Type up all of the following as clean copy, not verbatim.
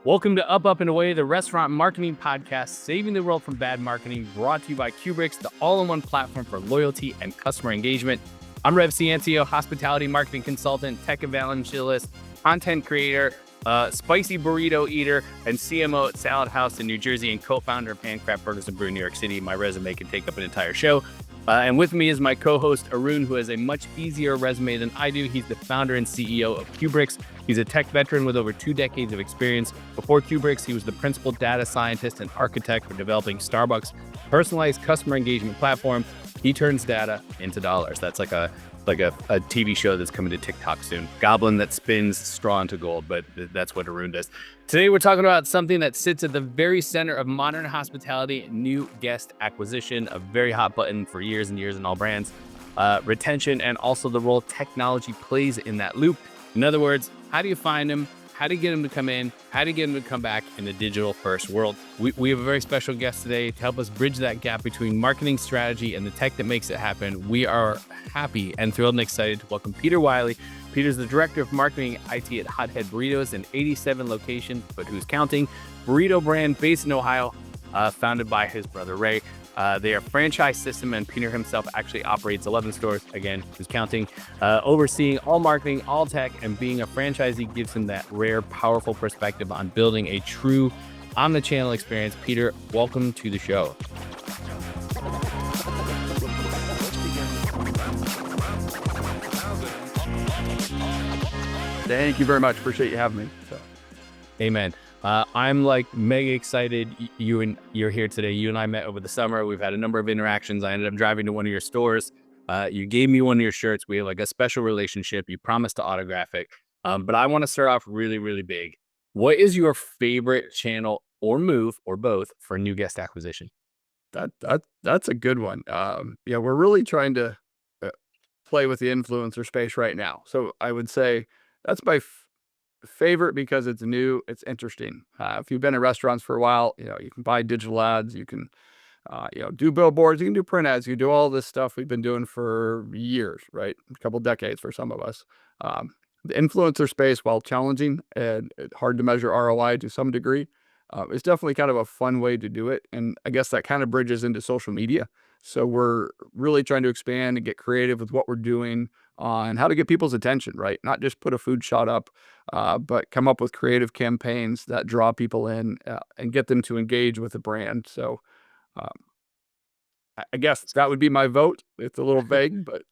Welcome to Up, and Away, the restaurant marketing podcast, saving the world from bad marketing, brought to you by Qubriux, the all-in-one platform for loyalty and customer engagement. I'm Rev Ciencio, hospitality marketing consultant, tech evangelist, content creator, spicy burrito eater, and CMO at Salad House in New Jersey, and co-founder of Handcraft Burgers and Brew in New York City. My resume can take up an entire show. And with me is my co-host, Arun, who has a much easier resume than I do. He's the founder and CEO of Qubriux. He's a tech veteran with over 2 decades of experience. Before Qubriux, he was the principal data scientist and architect for developing Starbucks' personalized customer engagement platform. He turns data into dollars. That's like a TV show that's coming to TikTok soon. Goblin that spins straw into gold, but that's what Arun does. Today, we're talking about something that sits at the very center of modern hospitality, new guest acquisition, a very hot button for years and years in all brands, retention, and also the role technology plays in that loop. In other words, how do you find them? How do you get them to come in? How do you get them to come back in the digital first world? We have a very special guest today to help us bridge that gap between marketing strategy and the tech that makes it happen. We are happy and thrilled and excited to welcome Peter Wiley. Peter's the director of marketing IT at Hothead Burritos in 87 locations, but who's counting? Burrito brand based in Ohio, founded by his brother Ray. They are a franchise system, and Peter himself actually operates 11 stores, again, who's counting, overseeing all marketing, all tech, and being a franchisee gives him that rare, powerful perspective on building a true omnichannel experience. Peter, welcome to the show. Thank you very much. Appreciate you having me. Amen. I'm like mega excited you're here today. You and I met over the summer. We've had a number of interactions. I ended up driving to one of your stores. You gave me one of your shirts. We have like a special relationship. You promised to autograph it. But I want to start off really, really big. What is your favorite channel or move or both for new guest acquisition? That's a good one. We're really trying to play with the influencer space right now. So I would say that's my favorite because it's new, it's interesting. If you've been in restaurants for a while, you can buy digital ads, you can, do billboards, you can do print ads, you do all this stuff we've been doing for years, right? A couple decades for some of us. The influencer space, while challenging and hard to measure ROI to some degree, it's definitely kind of a fun way to do it. And I guess that kind of bridges into social media. So we're really trying to expand and get creative with what we're doing on how to get people's attention, right? Not just put a food shot up, but come up with creative campaigns that draw people in and get them to engage with the brand. So I guess that would be my vote. It's a little vague, but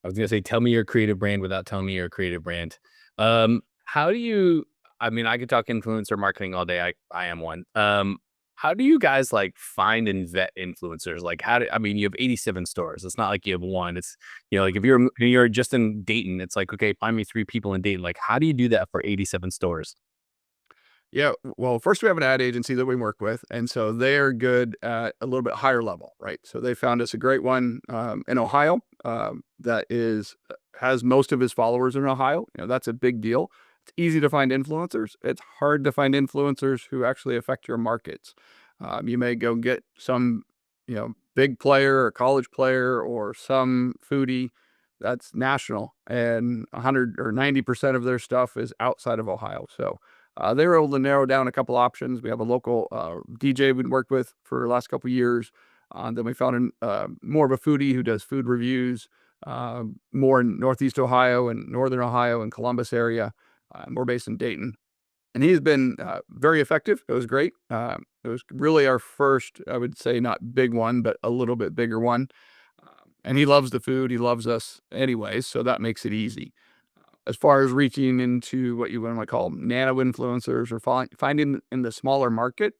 I was going to say, tell me your creative brand without telling me your creative brand. How do you, I mean, I could talk influencer marketing all day. I am one. How do you guys like find and vet influencers? Like you have 87 stores. It's not like you have one. It's, like if you're just in Dayton, it's like, okay, find me 3 people in Dayton. Like, how do you do that for 87 stores? yeah, well, first we have an ad agency that we work with, and so they're good at a little bit higher level, right? So they found us a great one in Ohio that has most of his followers in Ohio. That's a big deal. It's easy to find influencers. It's hard to find influencers who actually affect your markets. You may go get some, big player or college player or some foodie that's national, and 100 or 90% of their stuff is outside of Ohio. So they were able to narrow down a couple options. We have a local DJ we'd worked with for the last couple of years. Then we found more of a foodie who does food reviews, more in Northeast Ohio and Northern Ohio and Columbus area. We're based in Dayton. And he's been very effective. It was great. It was really our first, I would say, not big one, but a little bit bigger one. And he loves the food. He loves us anyways, so that makes it easy. As far as reaching into what you want to call nano influencers or finding in the smaller market,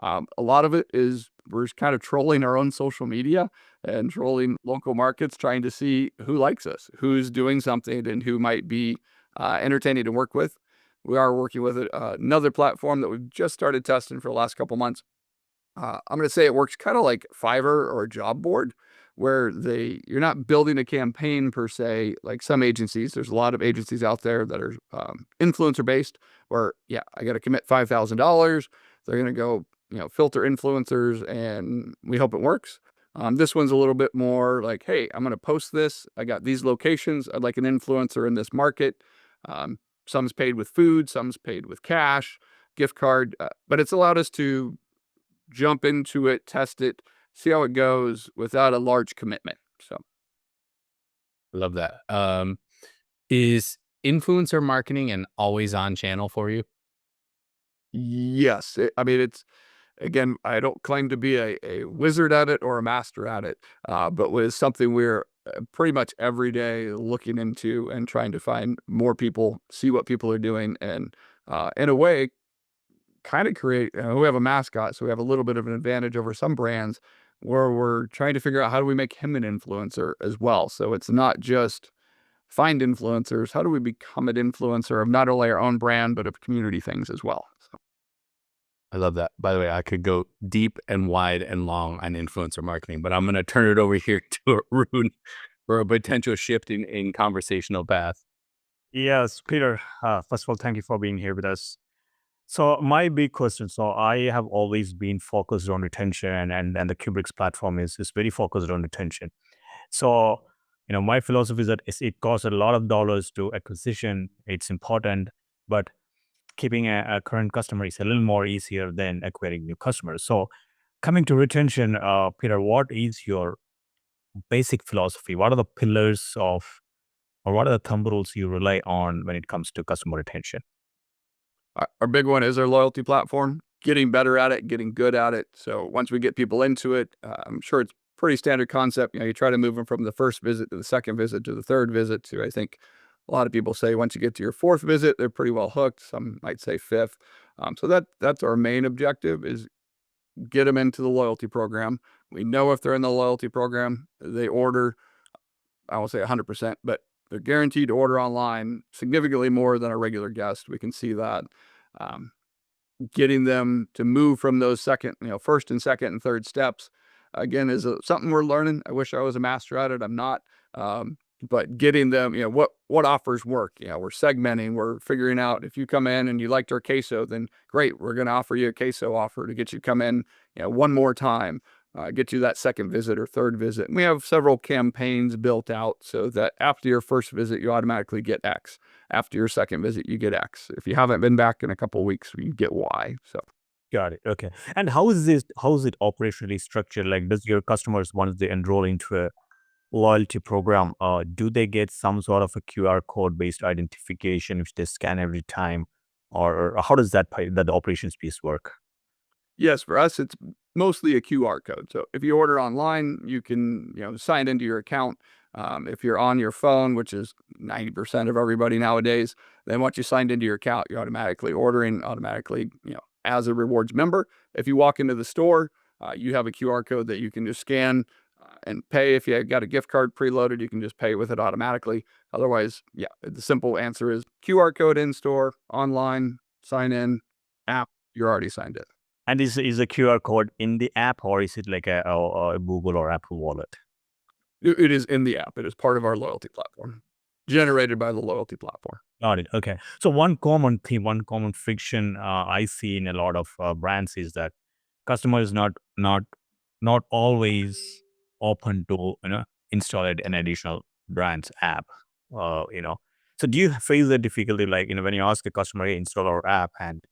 a lot of it is we're kind of trolling our own social media and trolling local markets, trying to see who likes us, who's doing something, and who might be entertaining to work with. We are working with another platform that we've just started testing for the last couple months. I'm going to say it works kind of like Fiverr or a job board, where you're not building a campaign per se, like some agencies. There's a lot of agencies out there that are influencer based, where I got to commit $5,000. They're going to go, filter influencers, and we hope it works. This one's a little bit more like, hey, I'm going to post this. I got these locations. I'd like an influencer in this market. Some's paid with food, some's paid with cash. gift card, but it's allowed us to jump into it, test it, see how it goes without a large commitment. So Love that. Is influencer marketing an always on channel for you? yes, I mean, it's, again, I don't claim to be a wizard at it or a master at it, but was something we're pretty much every day looking into and trying to find more people, see what people are doing, and in a way, kind of create. We have a mascot, so we have a little bit of an advantage over some brands where we're trying to figure out how do we make him an influencer as well. So it's not just find influencers. How do we become an influencer of not only our own brand, but of community things as well? So. I love that. By the way, I could go deep and wide and long on influencer marketing, but I'm going to turn it over here to Arun for a potential shift in conversational path. Yes, Peter. First of all, thank you for being here with us. So my big question. So I have always been focused on retention, and the Qubriux platform is very focused on retention. So my philosophy is that it costs a lot of dollars to acquisition. It's important, but keeping a current customer is a little more easier than acquiring new customers. So coming to retention, Peter, what is your basic philosophy? What are the pillars of, or what are the thumb rules you rely on when it comes to customer retention? Our big one is our loyalty platform, getting better at it, getting good at it. So once we get people into it, I'm sure it's pretty standard concept. You try to move them from the first visit to the second visit to the third visit to, I think a lot of people say once you get to your fourth visit, they're pretty well hooked. Some might say fifth. So that's our main objective, is get them into the loyalty program. We know if they're in the loyalty program, they order, I won't say 100%, but they're guaranteed to order online significantly more than a regular guest. We can see that. Getting them to move from those first and second and third steps, again, is something we're learning. I wish I was a master at it. I'm not. But getting them, what offers work. We're segmenting. We're figuring out, if you come in and you liked our queso, then great. We're going to offer you a queso offer to get you come in, one more time. Get you that second visit or third visit. And we have several campaigns built out so that after your first visit, you automatically get X. After your second visit, you get X. If you haven't been back in a couple of weeks, you get Y. So Got it. Okay. And how is this? How is it operationally structured? Like, does your customers, once they enroll into a loyalty program, do they get some sort of a QR code based identification which they scan every time, or how does that operations piece work? yes, for us, it's mostly a QR code. So if you order online, you can sign into your account. If you're on your phone, which is 90% of everybody nowadays, then once you signed into your account, you're automatically ordering as a rewards member. If you walk into the store, you have a QR code that you can just scan and pay. If you got a gift card preloaded, you can just pay with it automatically. Otherwise, the simple answer is QR code in store, online, sign in, app, you're already signed in. And is a QR code in the app, or is it like a Google or Apple wallet? It is in the app. It is part of our loyalty platform, generated by the loyalty platform. Got it. Okay. So one common theme, one common friction I see in a lot of brands is that customers not always open to install an additional brand's app. So do you face the difficulty, like when you ask a customer, hey, install our app, and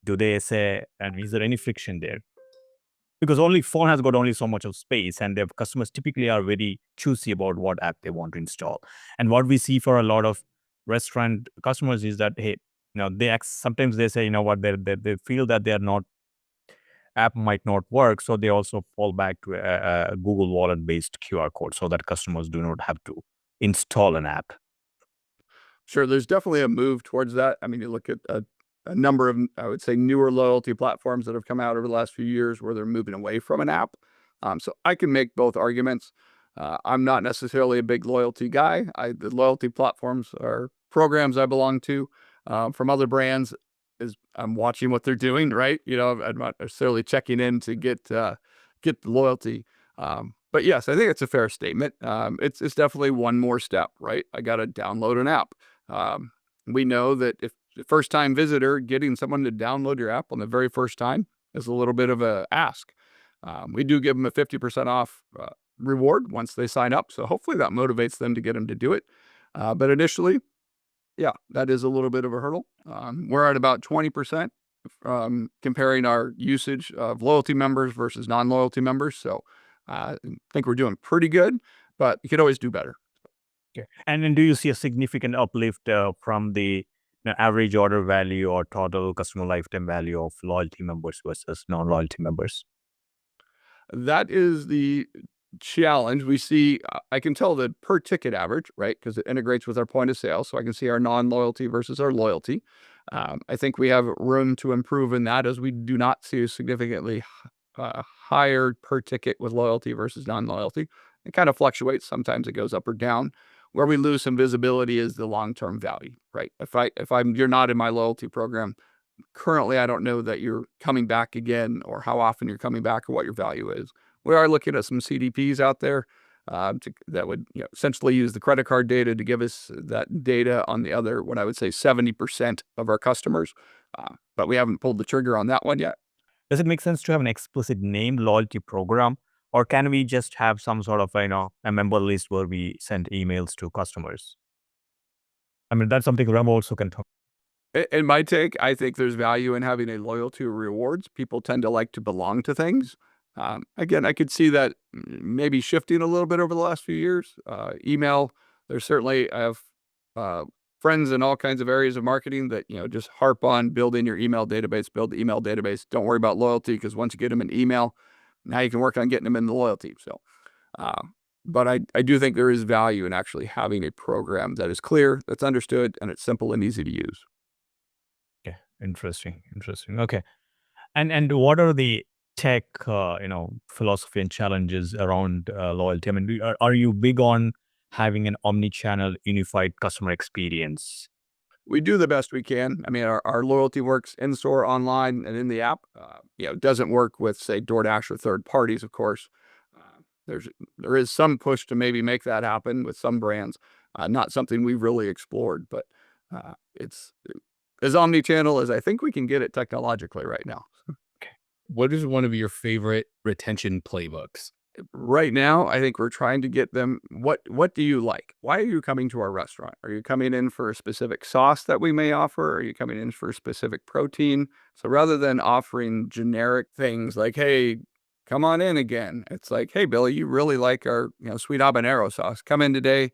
do they say, and is there any friction there? Because only phone has got only so much of space, and their customers typically are very choosy about what app they want to install. And what we see for a lot of restaurant customers is that, hey, sometimes they say, what, they feel that they are not, app might not work, so they also fall back to a Google Wallet based QR code, so that customers do not have to install an app. Sure, there's definitely a move towards that. I mean, you look at a number of, I would say, newer loyalty platforms that have come out over the last few years where they're moving away from an app. So I can make both arguments. I'm not necessarily a big loyalty guy. The loyalty platforms are programs I belong to from other brands. I'm watching what they're doing, right? I'm not necessarily checking in to get the loyalty. But yes, I think it's a fair statement. It's definitely one more step, right? I got to download an app. We know that if the first time visitor, getting someone to download your app on the very first time is a little bit of a ask. We do give them a 50% off reward once they sign up. So hopefully that motivates them to get them to do it. But initially, that is a little bit of a hurdle. We're at about 20% comparing our usage of loyalty members versus non-loyalty members. So I think we're doing pretty good, but you could always do better. Okay. And then do you see a significant uplift from the average order value or total customer lifetime value of loyalty members versus non-loyalty members? That is the challenge. We see, I can tell the per ticket average, right? Because it integrates with our point of sale. So I can see our non-loyalty versus our loyalty. I think we have room to improve in that, as we do not see a significantly higher per ticket with loyalty versus non-loyalty. It kind of fluctuates. Sometimes it goes up or down. Where we lose some visibility is the long-term value, right? You're not in my loyalty program currently, I don't know that you're coming back again, or how often you're coming back, or what your value is. We are looking at some CDPs out there that would essentially use the credit card data to give us that data on the other, what I would say 70% of our customers. But we haven't pulled the trigger on that one yet. Does it make sense to have an explicit name loyalty program, or can we just have some sort of a member list where we send emails to customers? I mean, that's something Ram also can talk. In my take, I think there's value in having a loyalty rewards. People tend to like to belong to things. Again, I could see that maybe shifting a little bit over the last few years. Email, there's certainly, I have friends in all kinds of areas of marketing that, just harp on building your email database, build the email database. Don't worry about loyalty, because once you get them in email, now you can work on getting them in the loyalty. So, but I do think there is value in actually having a program that is clear, that's understood, and it's simple and easy to use. Okay, interesting. Okay, and what are the tech, philosophy and challenges around loyalty? I mean, are you big on having an omnichannel unified customer experience? We do the best we can. I mean, our loyalty works in store, online, and in the app. It doesn't work with, say, DoorDash or third parties, of course. There is some push to maybe make that happen with some brands. Not something we've really explored, but it's as omnichannel as I think we can get it technologically right now. What is one of your favorite retention playbooks? Right now, I think we're trying to get them, what do you like? Why are you coming to our restaurant? Are you coming in for a specific sauce that we may offer? Are you coming in for a specific protein? So rather than offering generic things like, hey, come on in again, it's like, hey, Billy, you really like our sweet habanero sauce. Come in today,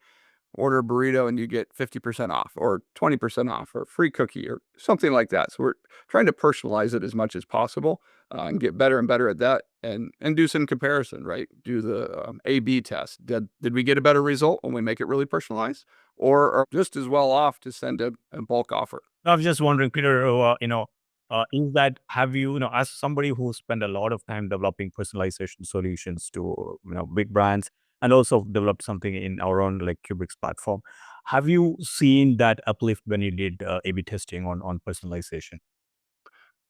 order a burrito, and you get 50% off or 20% off or free cookie or something like that. So we're trying to personalize it as much as possible and get better and better at that, and do some comparison, right? Do the A/B test. Did we get a better result when we make it really personalized, or are just as well off to send a bulk offer? I was just wondering, Peter, is that, have you, as somebody who spent a lot of time developing personalization solutions to, big brands, and also developed something in our own like Qubriux platform, have you seen that uplift when you did A/B testing on personalization?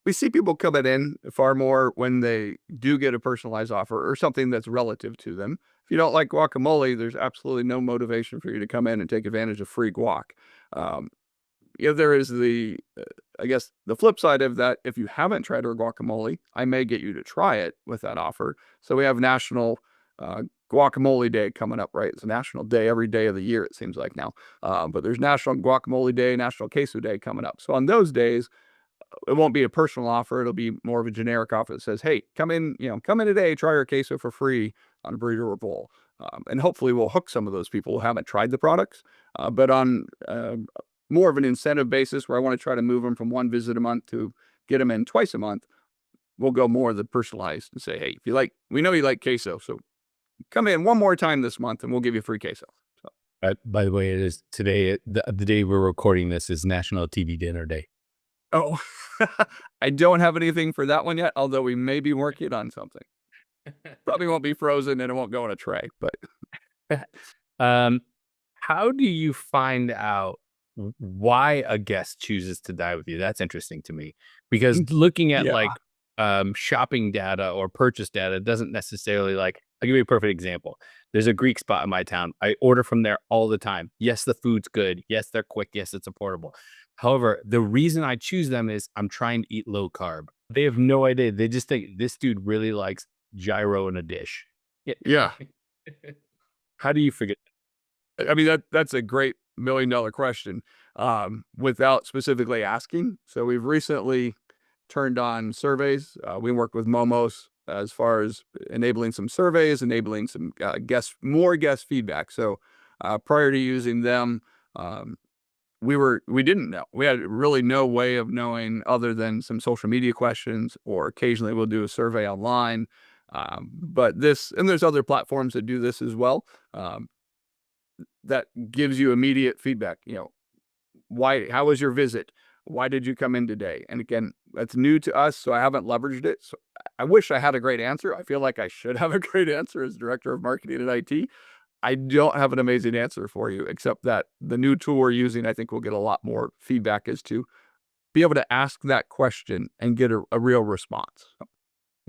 We see people coming in far more when they do get a personalized offer or something that's relative to them. If you don't like guacamole, there's absolutely no motivation for you to come in and take advantage of free guac. Um, there is I guess the flip side of that. If you haven't tried our guacamole, I may get you to try it with that offer. So we have National Guacamole Day coming up, right? It's a national day every day of the year, it seems like now. But there's National Guacamole Day, National Queso Day coming up. So on those days, it won't be a personal offer. It'll be more of a generic offer that says, hey, come in today, try our queso for free on a burrito or bowl. And hopefully we'll hook some of those people who haven't tried the products. But on more of an incentive basis, where I want to try to move them from one visit a month to get them in twice a month, we'll go more of the personalized and say, hey, we know you like queso, so come in one more time this month and we'll give you free queso. So, By the way, it is today, the day we're recording this is National TV Dinner Day. oh, I don't have anything for that one yet, although we may be working on something. Probably won't be frozen and it won't go in a tray, but How do you find out why a guest chooses to dine with you? That's interesting to me, because looking at yeah. shopping data or purchase data doesn't necessarily, like, I'll give you a perfect example. There's a Greek spot in my town. I order from there all the time. Yes, the food's good. Yes, they're quick. Yes, it's affordable. However, the reason I choose them is I'm trying to eat low carb. They have no idea. They just think this dude really likes gyro in a dish. Yeah. How do you figure? I mean, that's a great $1 million question without specifically asking. So we've recently turned on surveys. We work with Momos as far as enabling some surveys, enabling some more guest feedback. So prior to using them, we didn't know. We had really no way of knowing other than some social media questions, or occasionally we'll do a survey online. But there's other platforms that do this as well. That gives you immediate feedback. How was your visit? Why did you come in today? And again, that's new to us, so I haven't leveraged it. So I wish I had a great answer. I feel like I should have a great answer as director of marketing at IT. I don't have an amazing answer for you, except that the new tool we're using, I think we'll get a lot more feedback as to be able to ask that question and get a real response.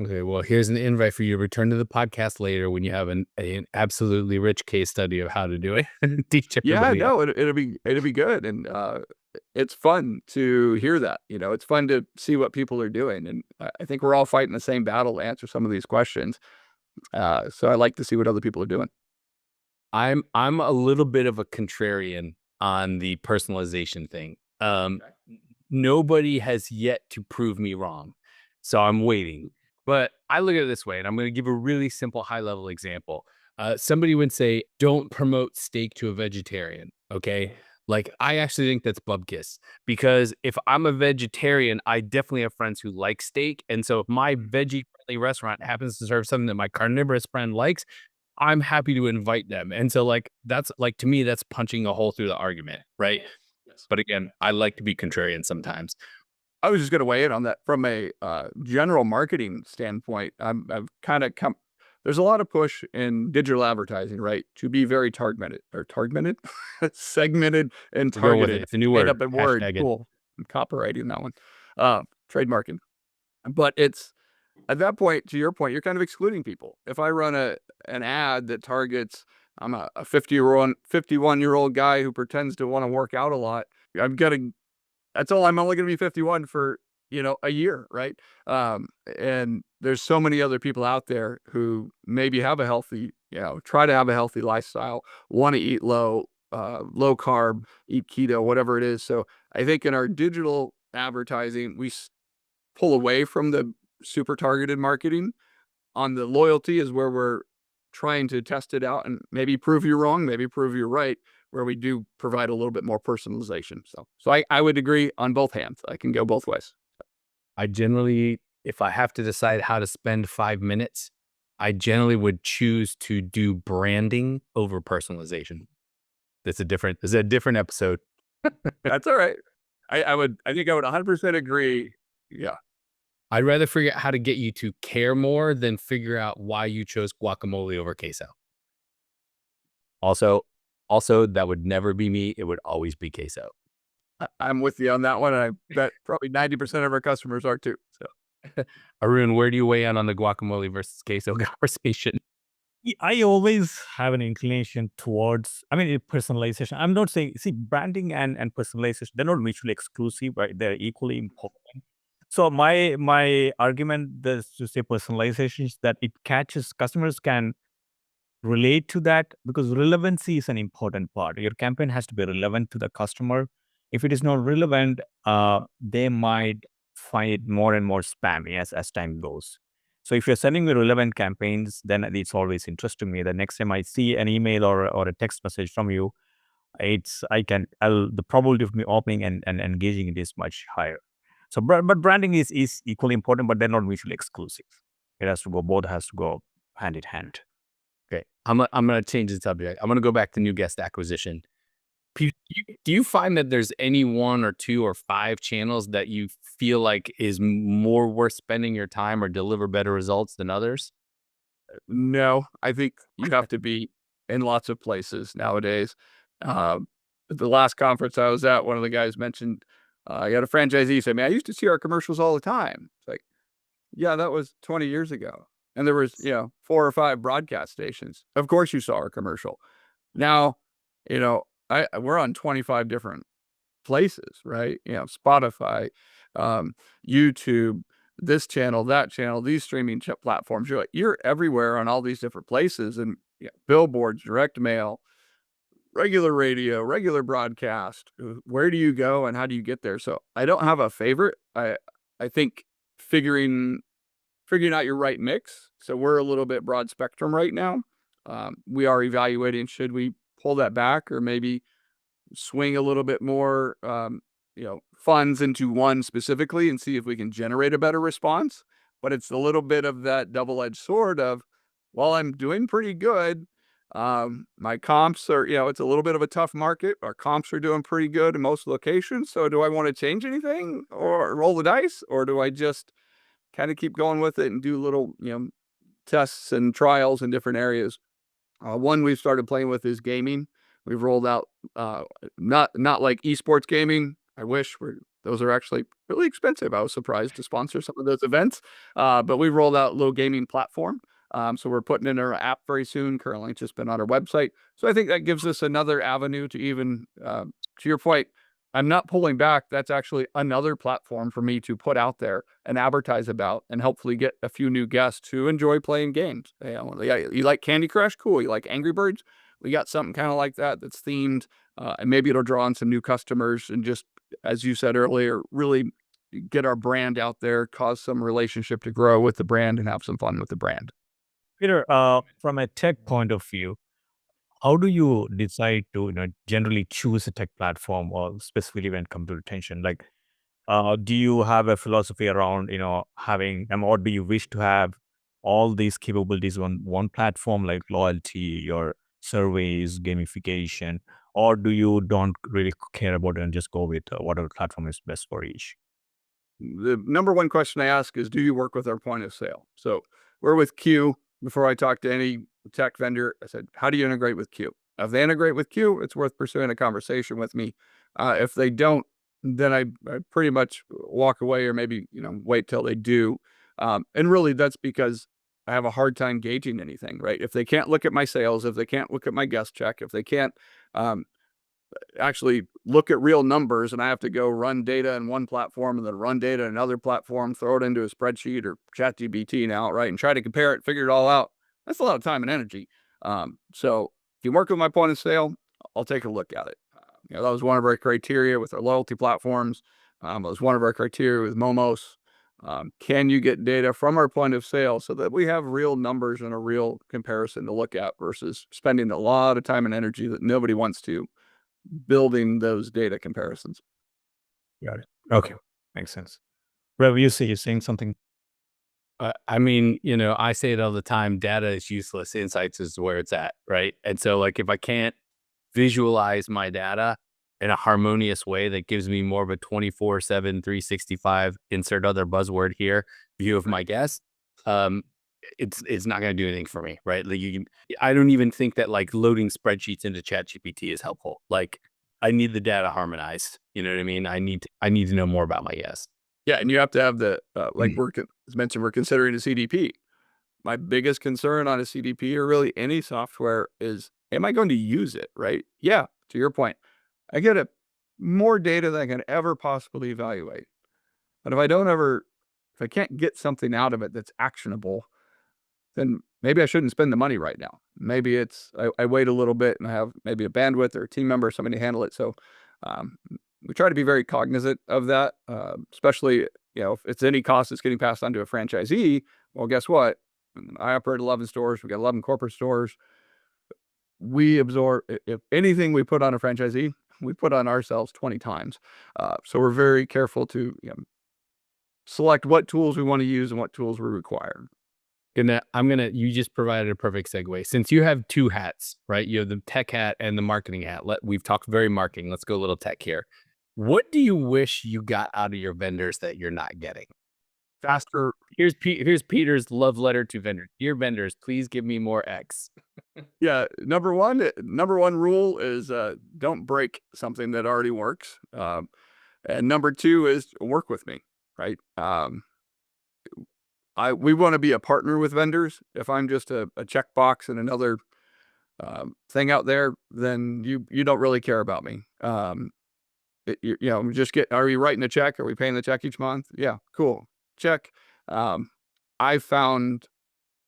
Okay, well, here's an invite for you to return to the podcast later when you have an absolutely rich case study of how to do it. Teach everybody. Yeah, no, it'll be good, and it's fun to hear that. It's fun to see what people are doing, and I think we're all fighting the same battle to answer some of these questions. So I like to see what other people are doing. I'm a little bit of a contrarian on the personalization thing. Nobody has yet to prove me wrong, so I'm waiting. But I look at it this way, and I'm going to give a really simple high-level example. Somebody would say, don't promote steak to a vegetarian, okay? Like, I actually think that's bupkis, because if I'm a vegetarian, I definitely have friends who like steak. And so if my veggie-friendly restaurant happens to serve something that my carnivorous friend likes, I'm happy to invite them. And so, to me, that's punching a hole through the argument, right? Yes. But again, I like to be contrarian sometimes. I was just going to weigh in on that from a general marketing standpoint. I've kind of come. There's a lot of push in digital advertising, right, to be very segmented, segmented and We'll go with targeted. it. It's a new word. Made up a word. Hashtag it. Cool. I'm copywriting that one. Trademarking. But it's at that point, to your point, you're kind of excluding people. If I run an ad that targets, I'm a 51-year-old guy who pretends to want to work out a lot, that's all. I'm only going to be 51 for, a year. Right. And there's so many other people out there who maybe have a healthy, try to have a healthy lifestyle, want to eat low carb, eat keto, whatever it is. So I think in our digital advertising, we pull away from the super targeted marketing. On the loyalty is where we're trying to test it out and maybe prove you wrong, maybe prove you're right, where we do provide a little bit more personalization. So I would agree on both hands. I can go both ways. I generally, if I have to decide how to spend 5 minutes, I generally would choose to do branding over personalization. This is a different episode. That's all right. I think I would 100% agree. Yeah. I'd rather figure out how to get you to care more than figure out why you chose guacamole over queso. Also, that would never be me. It would always be queso. I'm with you on that one. I bet probably 90% of our customers are too. So, Arun, where do you weigh in on the guacamole versus queso conversation? I always have an inclination towards, personalization. I'm not saying, branding and personalization, they're not mutually exclusive, right? They're equally important. So my argument is to say personalization is that it catches, customers can relate to that, because relevancy is an important part. Your campaign has to be relevant to the customer. If it is not relevant, they might find it more and more spammy as time goes. So if you're sending me relevant campaigns, then it's always interesting to me. The next time I see an email or a text message from you, the probability of me opening and engaging it is much higher. So, but branding is equally important, but they're not mutually exclusive. Both has to go hand in hand. Okay, I'm gonna change the subject. I'm gonna go back to new guest acquisition. Do you find that there's any 1 or 2 or 5 channels that you feel like is more worth spending your time or deliver better results than others? No, I think you have to be in lots of places nowadays. At the last conference I was at, one of the guys mentioned, I got a franchisee say, "Man, I used to see our commercials all the time." It's like, yeah, that was 20 years ago. And there was, 4 or 5 broadcast stations. Of course you saw our commercial. Now, we're on 25 different places, right? Spotify, YouTube, this channel, that channel, these streaming platforms. You're everywhere on all these different places, and billboards, direct mail, regular radio, regular broadcast. Where do you go and how do you get there? So I don't have a favorite. I think figuring out your right mix. So we're a little bit broad spectrum right now. We are evaluating, should we pull that back or maybe swing a little bit more, funds into one specifically and see if we can generate a better response. But it's a little bit of that double-edged sword of, well, I'm doing pretty good. My comps are, it's a little bit of a tough market. Our comps are doing pretty good in most locations. So do I want to change anything or roll the dice, or do I just kind of keep going with it and do little, tests and trials in different areas? One we've started playing with is gaming. We've rolled out, not like esports gaming. I wish those are actually really expensive. I was surprised to sponsor some of those events. But we rolled out a little gaming platform. So we're putting in our app very soon. Currently, it's just been on our website. So I think that gives us another avenue to even, to your point, I'm not pulling back. That's actually another platform for me to put out there and advertise about, and hopefully get a few new guests who enjoy playing games. You like Candy Crush? Cool. You like Angry Birds? We got something kind of like that that's themed, and maybe it'll draw on some new customers and just, as you said earlier, really get our brand out there, cause some relationship to grow with the brand and have some fun with the brand. Peter, from a tech point of view, how do you decide to generally choose a tech platform, or specifically when it comes to retention? Like, do you have a philosophy around having, or do you wish to have all these capabilities on one platform, like loyalty, your surveys, gamification, or do you don't really care about it and just go with whatever platform is best for each? The number one question I ask is, do you work with our point of sale? So we're with Q. Before I talk to any tech vendor, I said, how do you integrate with Q? If they integrate with Q, it's worth pursuing a conversation with me. If they don't, then I pretty much walk away, or maybe, wait till they do. And really that's because I have a hard time gauging anything, right? If they can't look at my sales, if they can't look at my guest check, if they can't, actually look at real numbers, and I have to go run data in one platform and then run data in another platform, throw it into a spreadsheet or ChatGPT now, right? And try to compare it, figure it all out. That's a lot of time and energy. So if you work with my point of sale, I'll take a look at it. That was one of our criteria with our loyalty platforms. It was one of our criteria with Momos. Can you get data from our point of sale so that we have real numbers and a real comparison to look at, versus spending a lot of time and energy that nobody wants to building those data comparisons. Got it. Okay, makes sense. Rev, you're saying something. I say it all the time, data is useless. Insights is where it's at, right? And so like, if I can't visualize my data in a harmonious way that gives me more of a 24/7, 365, insert other buzzword here, view of my guest, it's not going to do anything for me, right? Like, I don't even think that like loading spreadsheets into ChatGPT is helpful. Like, I need the data harmonized. You know what I mean? I need to know more about my guest. Yeah, and you have to have the as mentioned, we're considering a CDP. My biggest concern on a CDP, or really any software, is, am I going to use it, right? Yeah, to your point, I get more data than I can ever possibly evaluate. But if I can't get something out of it that's actionable, then maybe I shouldn't spend the money right now. Maybe I wait a little bit and I have maybe a bandwidth or a team member, somebody to handle it. So we try to be very cognizant of that, especially, if it's any cost that's getting passed on to a franchisee. Well, guess what? I operate 11 stores. We got 11 corporate stores. We absorb, if anything we put on a franchisee, we put on ourselves 20 times. So we're very careful to select what tools we want to use and what tools we require. You just provided a perfect segue. Since you have two hats, right? You have the tech hat and the marketing hat. We've talked very marketing. Let's go a little tech here. What do you wish you got out of your vendors that you're not getting? Faster. Here's Peter's love letter to vendors. Dear vendors, please give me more X. Yeah. Number one rule is, don't break something that already works. And number two is work with me, right? We want to be a partner with vendors. If I'm just a checkbox and another thing out there, then you don't really care about me. Are we writing a check? Are we paying the check each month? Yeah, cool. Check. I found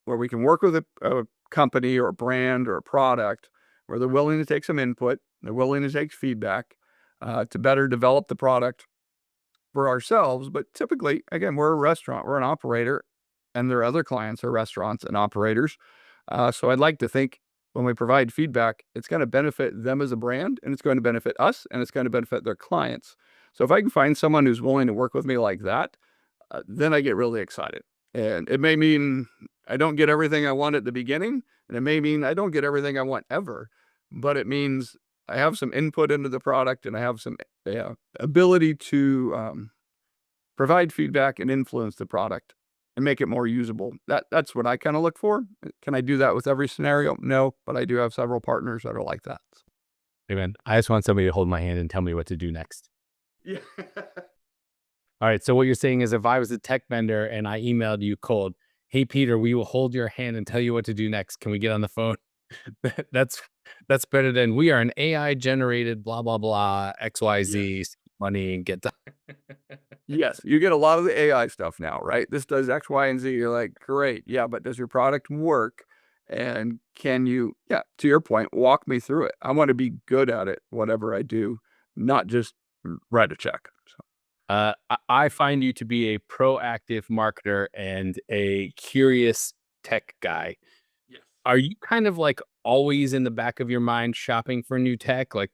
where we can work with a company or a brand or a product where they're willing to take some input, they're willing to take feedback to better develop the product, for ourselves, but typically, again, we're a restaurant, we're an operator, and their other clients are restaurants and operators. So I'd like to think when we provide feedback, it's going to benefit them as a brand, and it's going to benefit us, and it's going to benefit their clients. So if I can find someone who's willing to work with me like that, then I get really excited. And it may mean I don't get everything I want at the beginning, and it may mean I don't get everything I want ever, but it means I have some input into the product, and I have some ability to provide feedback and influence the product and make it more usable. That's what I kind of look for. Can I do that with every scenario? No, but I do have several partners that are like that. Hey man, I just want somebody to hold my hand and tell me what to do next. Yeah. All right. So what you're saying is if I was a tech vendor and I emailed you cold, hey, Peter, we will hold your hand and tell you what to do next. Can we get on the phone? that's better than we are an AI generated blah, blah, blah, XYZ money and get done. Yes, you get a lot of the AI stuff now, right? This does X, Y, and Z. You're like, great. Yeah, but does your product work? And can you, to your point, walk me through it? I want to be good at it, whatever I do, not just write a check. So. I find you to be a proactive marketer and a curious tech guy. Yes. Are you kind of like always in the back of your mind shopping for new tech? Like,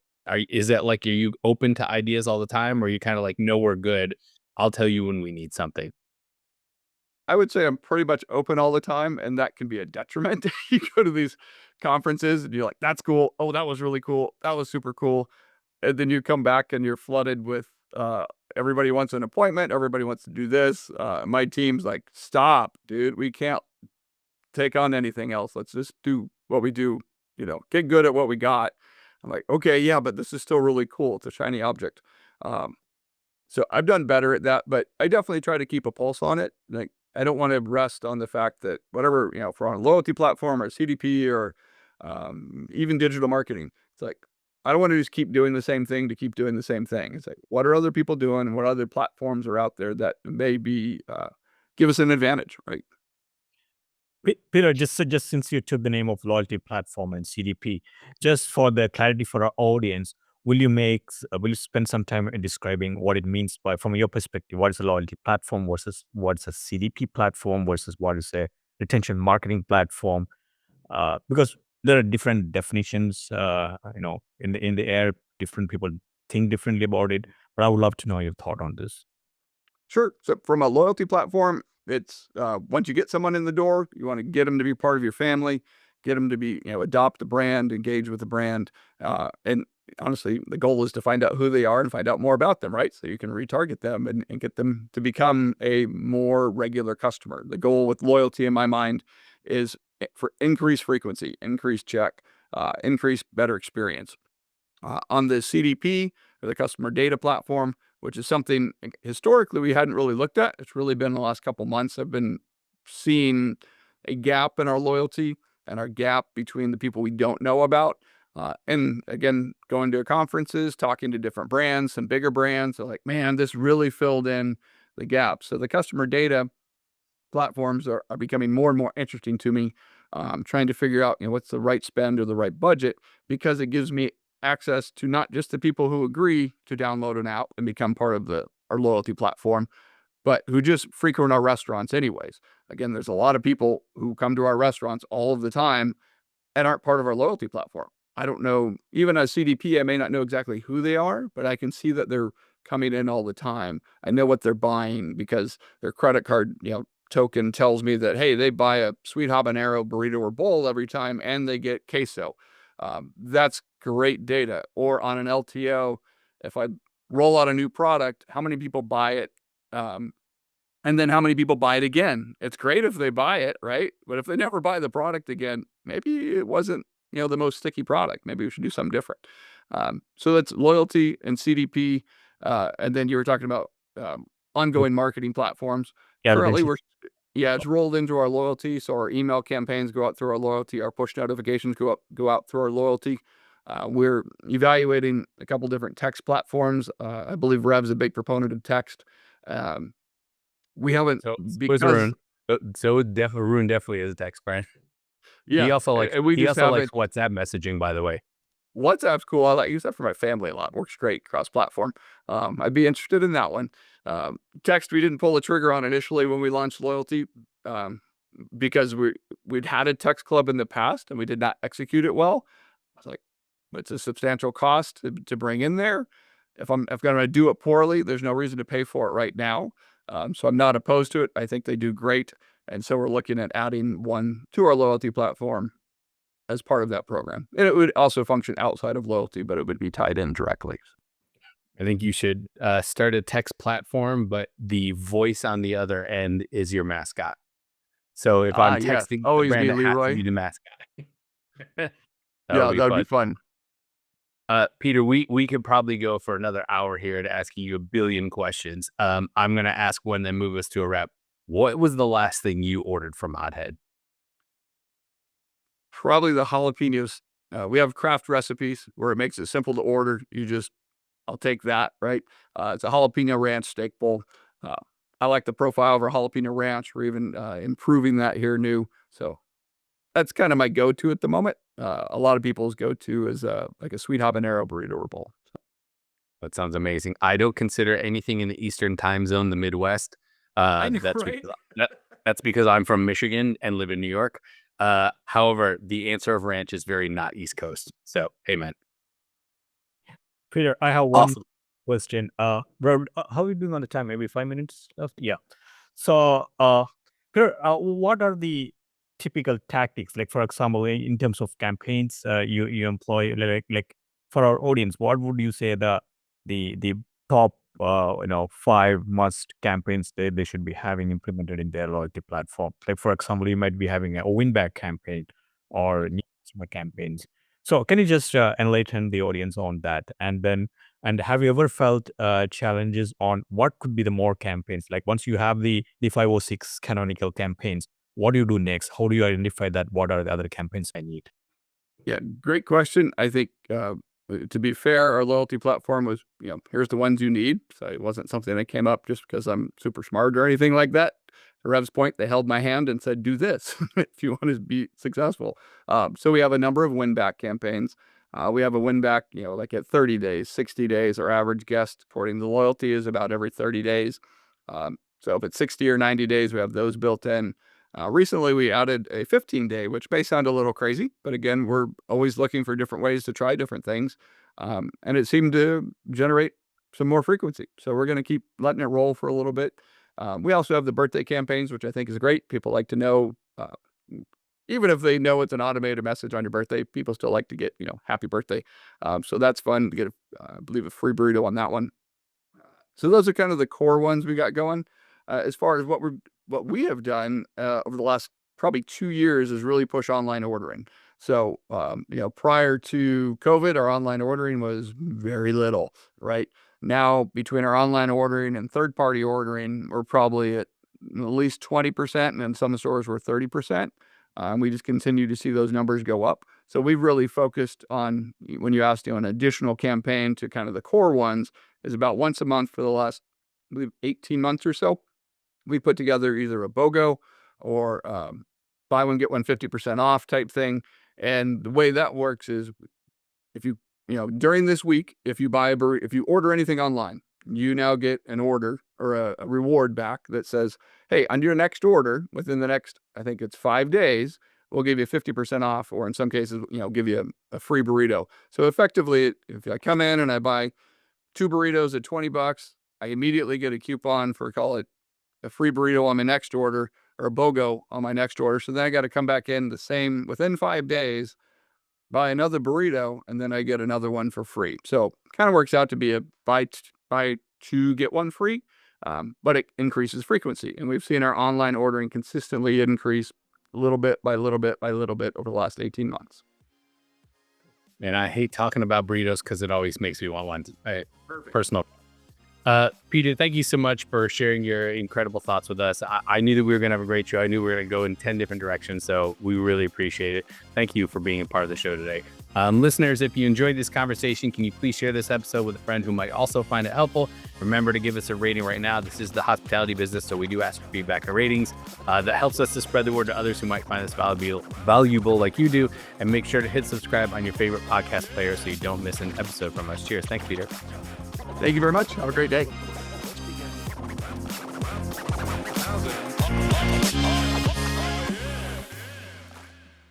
is that like, are you open to ideas all the time? Or are you kind of like, no, we're good. I'll tell you when we need something. I would say I'm pretty much open all the time, and that can be a detriment. You go to these conferences and you're like, that's cool. Oh, that was really cool. That was super cool. And then you come back and you're flooded with everybody wants an appointment. Everybody wants to do this. My team's like, stop, dude. We can't take on anything else. Let's just do what we do, get good at what we got. I'm like, okay, yeah, but this is still really cool. It's a shiny object. So I've done better at that, but I definitely try to keep a pulse on it. Like, I don't want to rest on the fact that whatever, if we're on a loyalty platform or CDP or even digital marketing, it's like, I don't want to just keep doing the same thing to keep doing the same thing. It's like, what are other people doing and what other platforms are out there that maybe give us an advantage, right? Peter, just since you took the name of loyalty platform and CDP, just for the clarity for our audience, will you spend some time in describing what it means by, from your perspective, what is a loyalty platform versus what is a CDP platform versus what is a retention marketing platform? Because there are different definitions, in the air. Different people think differently about it. But I would love to know your thought on this. Sure. So from a loyalty platform, it's once you get someone in the door, you want to get them to be part of your family, get them to be, adopt the brand, engage with the brand. And honestly, the goal is to find out who they are and find out more about them, right? So you can retarget them and get them to become a more regular customer. The goal with loyalty in my mind is for increased frequency, increased check, increased better experience. On the CDP, or the customer data platform, which is something historically we hadn't really looked at. It's really been the last couple months. I've been seeing a gap in our loyalty and our gap between the people we don't know about. And again, going to conferences, talking to different brands, some bigger brands, they're like, man, this really filled in the gap. So the customer data platforms are becoming more and more interesting to me. Trying to figure out, what's the right spend or the right budget, because it gives me access to not just the people who agree to download an app and become part of our loyalty platform, but who just frequent our restaurants anyways. Again, there's a lot of people who come to our restaurants all of the time and aren't part of our loyalty platform. I don't know, even as CDP, I may not know exactly who they are, but I can see that they're coming in all the time. I know what they're buying because their credit card, token tells me that, hey, they buy a sweet habanero burrito or bowl every time and they get queso. That's great data. Or on an LTO, if I roll out a new product, how many people buy it? And then how many people buy it again? It's great if they buy it, right? But if they never buy the product again, maybe it wasn't, the most sticky product. Maybe we should do something different. So that's loyalty and CDP. And then you were talking about ongoing marketing platforms. Yeah, Currently, it's rolled into our loyalty. So our email campaigns go out through our loyalty. Our push notifications go out through our loyalty. We're evaluating a couple different text platforms. I believe Rev's a big proponent of text. We haven't because Arun definitely is a text brand. Yeah, he also likes haven't. WhatsApp messaging, by the way. WhatsApp's cool. I use that for my family a lot. Works great cross-platform. I'd be interested in that one. Text, we didn't pull the trigger on initially when we launched loyalty, because we'd had a text club in the past and we did not execute it well. I was like, it's a substantial cost to bring in there. If I'm going to do it poorly, there's no reason to pay for it right now. So I'm not opposed to it. I think they do great. And so we're looking at adding one to our loyalty platform as part of that program. And it would also function outside of loyalty, but it would be tied in directly. I think you should start a text platform, but the voice on the other end is your mascot. So if I'm texting, always the be brand, it has to Leroy. be the mascot. That would be fun. Peter, we could probably go for another hour here to asking you a billion questions. I'm going to ask one, then move us to a wrap. What was the last thing you ordered from Hothead? Probably the jalapenos. We have craft recipes where it makes it simple to order. I'll take that, right? It's a jalapeno ranch steak bowl. I like the profile of our jalapeno ranch. We're even improving that here new. So that's kind of my go-to at the moment. A lot of people's go-to is like a sweet habanero burrito or bowl. That sounds amazing. I don't consider anything in the Eastern time zone the Midwest. I know, That's right? that's because I'm from Michigan and live in New York. However, the answer of ranch is very not East Coast. So, hey, man. Peter, I have one Awesome. question. Bro, how are you doing on the time? Maybe 5 minutes left? Yeah. So, Peter, what are the typical tactics? Like, for example, in terms of campaigns, you employ like for our audience, what would you say the top 5 must campaigns they should be having implemented in their loyalty platform? Like, for example, you might be having a win back campaign or new customer campaigns. So can you just enlighten the audience on that? And have you ever felt challenges on what could be the more campaigns? Like once you have the 506 canonical campaigns, what do you do next? How do you identify that? What are the other campaigns I need? Yeah, great question. I think to be fair, our loyalty platform was, here's the ones you need. So it wasn't something that came up just because I'm super smart or anything like that. To Rev's point, they held my hand and said, do this if you want to be successful. So we have a number of win back campaigns. We have a win back, like at 30 days, 60 days. Our average guest, according to loyalty, is about every 30 days. So if it's 60 or 90 days, we have those built in. Recently, we added a 15-day, which may sound a little crazy, but again, we're always looking for different ways to try different things. And it seemed to generate some more frequency. So we're going to keep letting it roll for a little bit. We also have the birthday campaigns, which I think is great. People like to know, even if they know it's an automated message on your birthday, people still like to get, happy birthday. So that's fun to get, I believe, a free burrito on that one. So those are kind of the core ones we got going. As far as what we have done over the last probably 2 years is really push online ordering. So, prior to COVID, our online ordering was very little, right? Now, between our online ordering and third-party ordering, we're probably at least 20%, and in some stores we're 30%. We just continue to see those numbers go up. So we've really focused on, when you asked, an additional campaign to kind of the core ones, is about once a month for the last, I believe, 18 months or so. We put together either a BOGO or buy one, get one 50% off type thing. And the way that works is if during this week, if you buy if you order anything online, you now get an order or a reward back that says, hey, on your next order within the next, I think it's 5 days, we'll give you 50% off, or in some cases, give you a free burrito. So effectively, if I come in and I buy 2 burritos at $20, I immediately get a coupon for, call it, a free burrito on my next order or a BOGO on my next order. So then I got to come back in the same within 5 days, buy another burrito, and then I get another one for free. So kind of works out to be a buy 2, get 1 free, but it increases frequency. And we've seen our online ordering consistently increase little bit by little bit by little bit over the last 18 months. And I hate talking about burritos because it always makes me want one. Personal. Peter, thank you so much for sharing your incredible thoughts with us. I knew that we were going to have a great show. I knew we were going to go in 10 different directions, so we really appreciate it. Thank you for being a part of the show today. Listeners, if you enjoyed this conversation, can you please share this episode with a friend who might also find it helpful? Remember to give us a rating right now. This is the hospitality business, so we do ask for feedback and ratings. That helps us to spread the word to others who might find this valuable like you do. And make sure to hit subscribe on your favorite podcast player so you don't miss an episode from us. Cheers. Thanks, Peter. Thank you very much. Have a great day.